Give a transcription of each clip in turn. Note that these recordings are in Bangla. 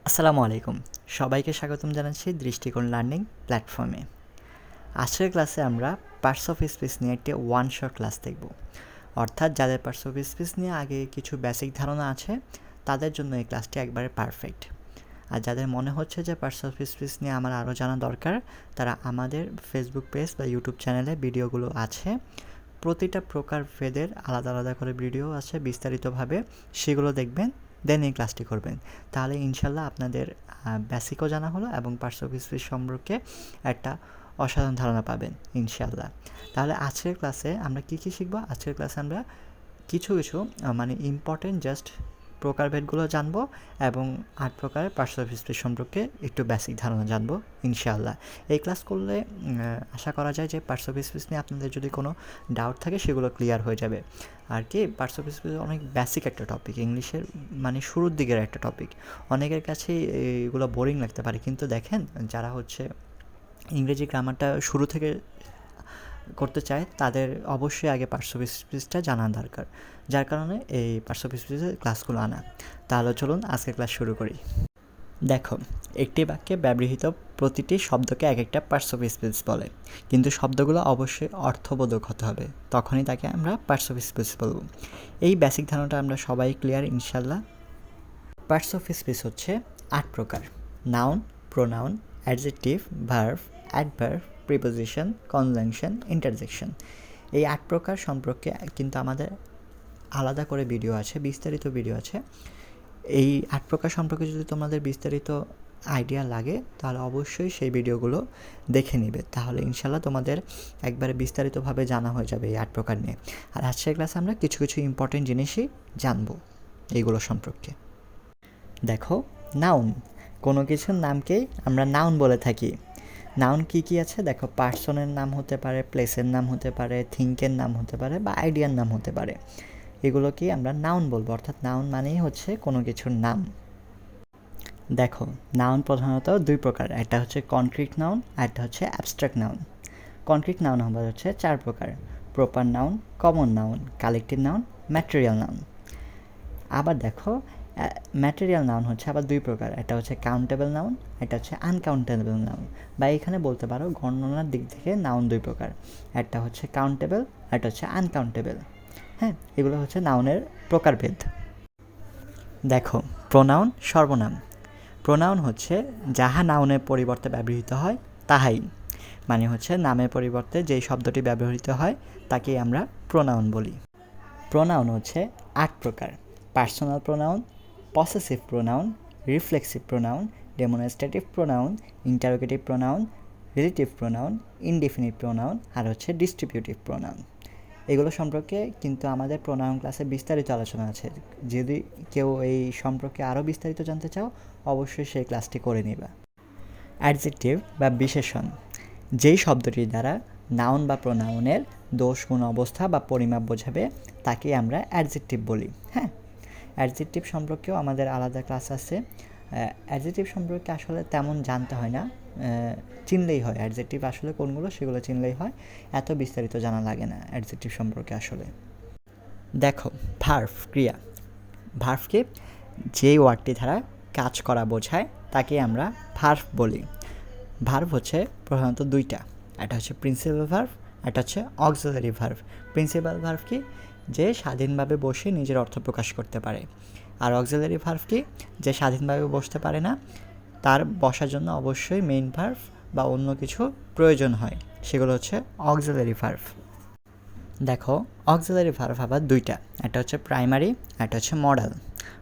আসসালামু আলাইকুম। সবাইকে স্বাগতম জানাচ্ছি দৃষ্টিকোণ লার্নিং প্ল্যাটফর্মে। আজকের ক্লাসে আমরা পার্টস অফ স্পিচ নিয়ে একটি ওয়ান শট ক্লাস দেখব। অর্থাৎ যাদের পার্টস অফ স্পিচ নিয়ে আগে কিছু বেসিক ধারণা আছে তাদের জন্য এই ক্লাসটি একবারে পারফেক্ট। আর যাদের মনে হচ্ছে যে পার্টস অফ স্পিচ নিয়ে আমার আরও জানা দরকার, তারা আমাদের ফেসবুক পেজ বা ইউটিউব চ্যানেলে ভিডিওগুলো আছে। প্রতিটা প্রকার ভেদের আলাদা আলাদা করে ভিডিও আছে বিস্তারিতভাবে, সেগুলো দেখবেন, দেন এই ক্লাসটি করবেন। তাহলে ইনশাল্লাহ আপনাদের বেসিকও জানা হলো এবং পার্টস অফ স্পিচ সম্পর্কে একটা অসাধারণ ধারণা পাবেন ইনশাল্লাহ। তাহলে আজকের ক্লাসে আমরা কী শিখব? আজকের ক্লাসে আমরা কিছু মানে ইম্পর্টেন্ট জাস্ট প্রকারভেদগুলো জানবো এবং ৮ প্রকারের পার্টস অফ স্পিচ সম্পর্কে একটু বেসিক ধারণা জানবো ইনশাআল্লাহ। এই ক্লাস করলে আশা করা যায় যে পার্টস অফ স্পিচ নিয়ে আপনাদের যদি কোনো ডাউট থাকে সেগুলো ক্লিয়ার হয়ে যাবে। আর কি, পার্টস অফ স্পিচ অনেক বেসিক একটা টপিক, ইংলিশের মানে শুরুর দিকের একটা টপিক। অনেকের কাছেই এগুলো বোরিং লাগতে পারে, কিন্তু দেখেন যারা ইংরেজি গ্রামারটা শুরু থেকে করতে চায় তাদের অবশ্যই আগে পার্টস অফ স্পিচটা জানা দরকার, যার কারণে এই পার্টস অফ স্পিচের ক্লাসগুলো আনা। তাহলে চলুন আজকে ক্লাস শুরু করি। দেখো, একটি বাক্যে ব্যবহৃত প্রতিটি শব্দকে এক একটা পার্টস অফ স্পিচ বলে, কিন্তু শব্দগুলো অবশ্যই অর্থবোধক হতে হবে, তখনই তাকে আমরা পার্টস অফ স্পিচ বলব। এই বেসিক ধারণাটা আমরা সবাই ক্লিয়ার ইনশাল্লাহ। পার্টস অফ স্পিচ হচ্ছে ৮ প্রকার: noun, pronoun, adjective, verb, adverb, preposition, conjunction, interjection. এই ৮ প্রকার সম্পর্কে কিন্তু আমাদের আলাদা করে ভিডিও আছে, বিস্তারিত ভিডিও আছে। এই ৮ প্রকার সম্পর্কে যদি তোমাদের বিস্তারিত আইডিয়া লাগে তাহলে অবশ্যই সেই ভিডিওগুলো দেখে নিবে, তাহলে ইনশাল্লাহ তোমাদের একবারে বিস্তারিতভাবে জানা হয়ে যাবে এই ৮ প্রকার নিয়ে। আর আজকের ক্লাসে আমরা কিছু ইম্পর্টেন্ট জিনিসই জানবো এইগুলো সম্পর্কে। দেখো, নাউন, কোনো কিছুর নামকেই আমরা নাউন বলে থাকি। নাউন কী আছে দেখো, পার্সনের নাম হতে পারে, প্লেসের নাম হতে পারে, থিঙ্কের নাম হতে পারে বা আইডিয়ার নাম হতে পারে। এগুলোকেই আমরা নাউন বলবো, অর্থাৎ নাউন মানেই হচ্ছে কোনো কিছুর নাম। দেখো, নাউন প্রধানত ২ প্রকার, একটা হচ্ছে কনক্রিট নাউন আর একটা হচ্ছে অ্যাবস্ট্রাক্ট নাউন। কনক্রিট নাউন আবার হচ্ছে ৪ প্রকার: proper noun, common noun, collective noun, material noun. আবার দেখো, ম্যাটেরিয়াল নাউন হচ্ছে আবার ২ প্রকার, একটা হচ্ছে কাউন্টেবল নাউন, একটা হচ্ছে আনকাউন্টেবল নাউন। বা এখানে বলতে পারো গণনার দিক থেকে নাউন ২ প্রকার, একটা হচ্ছে কাউন্টেবল, একটা হচ্ছে আনকাউন্টেবল। হ্যাঁ, এগুলো হচ্ছে নাউনের প্রকারভেদ। দেখো, প্রোনাউন সর্বনাম। প্রোনাউন হচ্ছে যাহা নাউনের পরিবর্তে ব্যবহৃত হয় তাহাই, মানে হচ্ছে নামের পরিবর্তে যেই শব্দটি ব্যবহৃত হয় তাকেই আমরা প্রোনাউন বলি। প্রোনাউন হচ্ছে ৮ প্রকার: personal pronoun, possessive pronoun, reflexive pronoun, demonstrative pronoun, interrogative pronoun, relative pronoun, indefinite pronoun আর হচ্ছে ডিস্ট্রিবিউটিভ প্রোনাউন। এগুলো সম্পর্কে কিন্তু আমাদের প্রোনাউন ক্লাসে বিস্তারিত আলোচনা আছে। যদি কেউ এই সম্পর্কে আরও বিস্তারিত জানতে চাও অবশ্যই সেই ক্লাসটি করে নিবা। অ্যাডজেক্টিভ বা বিশেষণ, যেই শব্দটির দ্বারা নাউন বা প্রোনাউনের দোষ, গুণ, অবস্থা বা পরিমাপ বোঝাবে তাকে আমরা অ্যাডজেক্টিভ বলি। হ্যাঁ, অ্যাডজেক্টিভ সম্পর্কেও আমাদের আলাদা ক্লাস আছে। অ্যাডজেক্টিভ সম্পর্কে আসলে তেমন জানতে হয় না, চিনলেই হয় অ্যাডজেক্টিভ আসলে কোনগুলো সেগুলো চিনলেই হয়, এত বিস্তারিত জানা লাগে না অ্যাডজেক্টিভ সম্পর্কে আসলে। দেখো, ভার্ব ক্রিয়া। ভার্বকে যেই ওয়ার্ডটি দ্বারা কাজ করা বোঝায় তাকে আমরা ভার্ব বলি। ভার্ব হচ্ছে প্রধানত ২টা, একটা হচ্ছে প্রিন্সিপাল ভার্ব, একটা হচ্ছে অক্সিলারি ভার্ব। প্রিন্সিপাল ভার্ব কি? যে স্বাধীনভাবে বসে নিজের অর্থ প্রকাশ করতে পারে। আর অক্সিলারি ভার্ব কি? যে স্বাধীনভাবে বসতে পারে না, তার বসার জন্য অবশ্যই মেইন ভার্ব বা অন্য কিছু প্রয়োজন হয়, সেগুলো হচ্ছে অক্সিলারি ভার্ব। দেখো, অক্সিলারি ভার্ব আবার ২টা, একটা হচ্ছে প্রাইমারি, একটা হচ্ছে মডাল।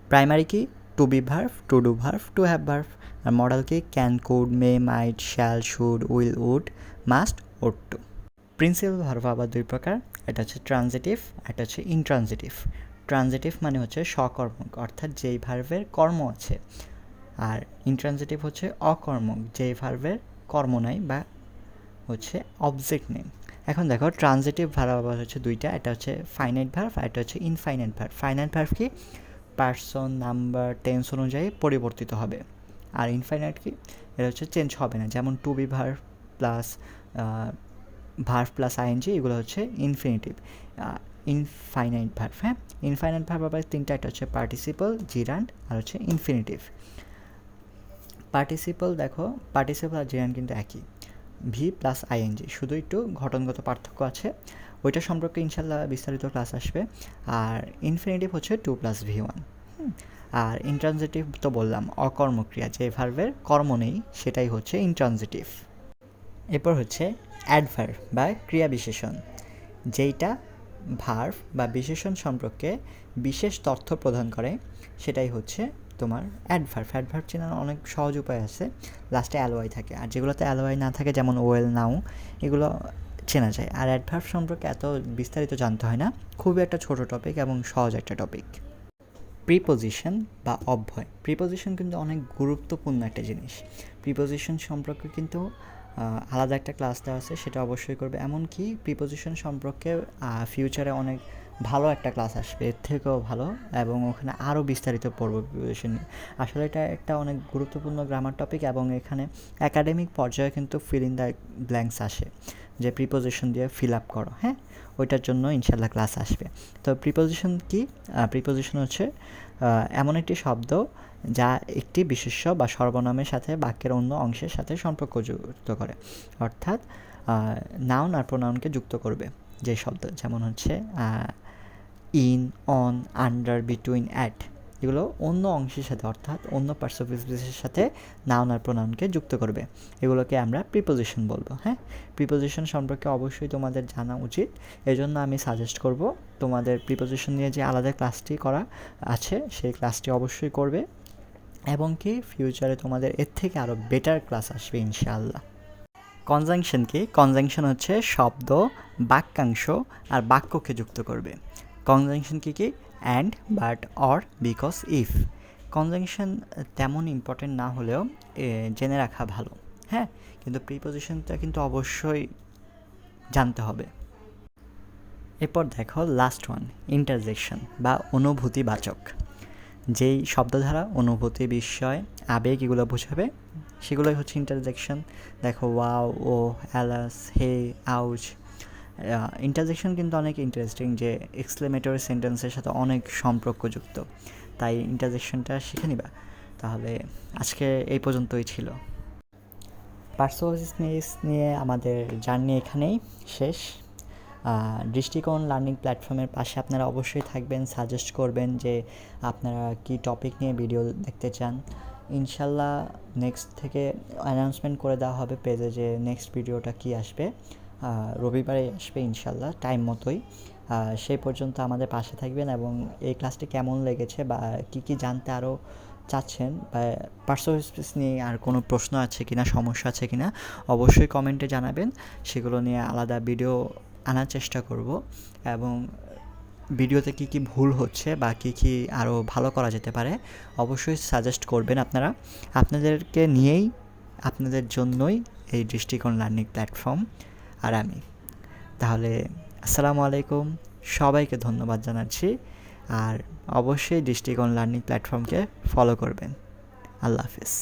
প্রাইমারি কি? To be verb, to do verb, to have verb. আর মডাল কি? Can, could, may, might, shall, should, will, would, must, ought to. Principal verb আবার ২ প্রকার, এটা হচ্ছে ট্রানজিটিভ, একটা হচ্ছে ইনট্রানজিটিভ। ট্রানজিটিভ মানে হচ্ছে সকর্মক, অর্থাৎ যেই ভার্বের কর্ম আছে। আর ইনট্রানজিটিভ হচ্ছে অকর্মক, যেই ভার্বের কর্ম নাই বা হচ্ছে অবজেক্ট নেই। এখন দেখো, ট্রানজিটিভ ভার্ব আবার হচ্ছে ২টা, একটা হচ্ছে ফাইনাইট ভার্ব আর একটা হচ্ছে ইনফাইনাইট ভার্ব। ফাইনাইট ভার্ব কি? পার্সন, নাম্বার, টেন্স অনুযায়ী পরিবর্তিত হবে। আর ইনফাইনাইট কি? এটা হচ্ছে চেঞ্জ হবে না, যেমন to be verb plus verb plus ING, এগুলো হচ্ছে ইনফিনিটিভ, ইনফাইনাইট ভার্ব। হ্যাঁ, ইনফাইনাইট ভার্ব আবার ৩টা, একটা হচ্ছে পার্টিসিপল, জিরান্ড আর হচ্ছে ইনফিনিটিভ। পার্টিসিপল দেখো, পার্টিসিপল আর জেরান্ড কিন্তু একই, ভি প্লাস আইএনজি, শুধু একটু ঘটনগত পার্থক্য আছে, ওইটা সম্পর্কে ইনশাল্লাহ বিস্তারিত ক্লাস আসবে। আর ইনফিনিটিভ হচ্ছে 2+V1। আর ইন্ট্রানজিটিভ তো বললাম, অকর্মক্রিয়া, যে ভার্বের কর্ম নেই সেটাই হচ্ছে ইন্ট্রানজিটিভ। এরপর হচ্ছে অ্যাডভার্ব বা ক্রিয়া বিশেষণ, যেইটা ভার্ব বা বিশেষণ সম্পর্কে বিশেষ তথ্য প্রদান করে, সেটাই হচ্ছে তোমার অ্যাডভার্ব। অ্যাডভার্ব চেনার অনেক সহজ উপায় আছে, লাস্টে অ্যালোয়াই থাকে, আর যেগুলোতে অ্যালোয়াই না থাকে যেমন ওয়েল, নাও, এগুলো চেনা যায়। আর অ্যাডভার্ব সম্পর্কে এত বিস্তারিত জানতে হয় না, খুবই একটা ছোট টপিক এবং সহজ একটা টপিক। প্রিপোজিশন বা অব্যয়, প্রিপোজিশন কিন্তু অনেক গুরুত্বপূর্ণ একটা জিনিস। প্রিপোজিশন সম্পর্কে কিন্তু আলাদা একটা ক্লাস দেওয়া আছে, সেটা অবশ্যই করবে। এমনকি প্রিপোজিশন সম্পর্কে ফিউচারে অনেক ভালো একটা ক্লাস আসবে, এর থেকেও ভালো, এবং ওখানে আরও বিস্তারিত পড়ব প্রিপোজিশন নিয়ে। আসলে এটা একটা অনেক গুরুত্বপূর্ণ গ্রামার টপিক, এবং এখানে একাডেমিক পর্যায়ে কিন্তু ফিল ইন দ্য ব্ল্যাঙ্কস আসে, যে প্রিপোজিশন দিয়ে ফিল আপ করো, হ্যাঁ, ওইটার জন্য ইনশাল্লাহ ক্লাস আসবে। তো প্রিপোজিশন কি? প্রিপোজিশন হচ্ছে এমন একটি শব্দ যা একটি বিশেষ্য বা সর্বনামের সাথে বাক্যের অন্য অংশের সাথে সম্পর্ক যুক্ত করে, অর্থাৎ নাউন আর প্রোনাউনকে যুক্ত করবে যে শব্দ, যেমন হচ্ছে in, on, under, between, at, এগুলো অন্য অংশের সাথে, অর্থাৎ অন্য পার্টস অফ স্পিচের সাথে নাউন আর প্রোনাউনকে যুক্ত করবে, এগুলোকে আমরা প্রিপোজিশন বলবো। হ্যাঁ, প্রিপোজিশন সম্পর্কে অবশ্যই তোমাদের জানা উচিত, এজন্য আমি সাজেস্ট করব তোমাদের প্রিপোজিশন নিয়ে যে আলাদা ক্লাসটি করা আছে সেই ক্লাসটি অবশ্যই করবে, এবং কি ফিউচারে তোমাদের এর থেকে আরও বেটার ক্লাস আসবে ইনশাআল্লাহ। কনজাংশন কি? কনজাংশন হচ্ছে শব্দ, বাক্যাংশ আর বাক্যকে যুক্ত করবে। কনজাংশন কি কি? And, but, or, because, if. Conjunction তেমন ইম্পর্টেন্ট না হলেও জেনে রাখা ভালো, হ্যাঁ, কিন্তু প্রিপোজিশনটা কিন্তু অবশ্যই জানতে হবে। এরপর দেখো লাস্ট ওয়ান, ইন্টারজেকশন বা অনুভূতিবাচক, যেই শব্দধারা অনুভূতি, বিস্ময়, আবেগ এগুলো বোঝাবে, সেগুলোই হচ্ছে ইন্টারজেকশন। দেখো ওয়াও, ও, অ্যালাস, হে, আউচ। ইন্টারজেকশন কিন্তু অনেক ইন্টারেস্টিং, যে এক্সক্লেমেটরি সেন্টেন্সের সাথে অনেক সম্পর্কযুক্ত, তাই ইন্টারজেকশনটা শিখে নিবা। তাহলে আজকে এই পর্যন্তই ছিল। পার্টস অফ স্পিচ নিয়ে আমাদের জার্নি এখানেই শেষ। দৃষ্টিকোণ লার্নিং প্ল্যাটফর্মের পাশে আপনারা অবশ্যই থাকবেন, সাজেস্ট করবেন যে আপনারা কি টপিক নিয়ে ভিডিও দেখতে চান। ইনশাল্লাহ নেক্সট থেকে অ্যানাউন্সমেন্ট করে দেওয়া হবে পেজে যে নেক্সট ভিডিওটা কি আসবে, রবিবারে আসবে ইনশাল্লাহ টাইম মতোই। সেই পর্যন্ত আমাদের পাশে থাকবেন, এবং এই ক্লাসটি কেমন লেগেছে বা কী কী জানতে আরও চাচ্ছেন, বা পার্টস অফ স্পিচ নিয়ে আর কোনো প্রশ্ন আছে কিনা, সমস্যা আছে কিনা, অবশ্যই কমেন্টে জানাবেন, সেগুলো নিয়ে আলাদা ভিডিও আনার চেষ্টা করব। এবং ভিডিওতে কী কী ভুল হচ্ছে বা কী কী আরও ভালো করা যেতে পারে অবশ্যই সাজেস্ট করবেন আপনারা। আপনাদেরকে নিয়েই, আপনাদের জন্যই এই দৃষ্টিকোণ লার্নিং প্ল্যাটফর্ম আর আমি। তাহলে আসসালামু আলাইকুম, সবাইকে ধন্যবাদ জানাচ্ছি, আর অবশ্যই দৃষ্টিকোণ লার্নিং প্ল্যাটফর্মকে ফলো করবেন। আল্লাহ হাফিজ।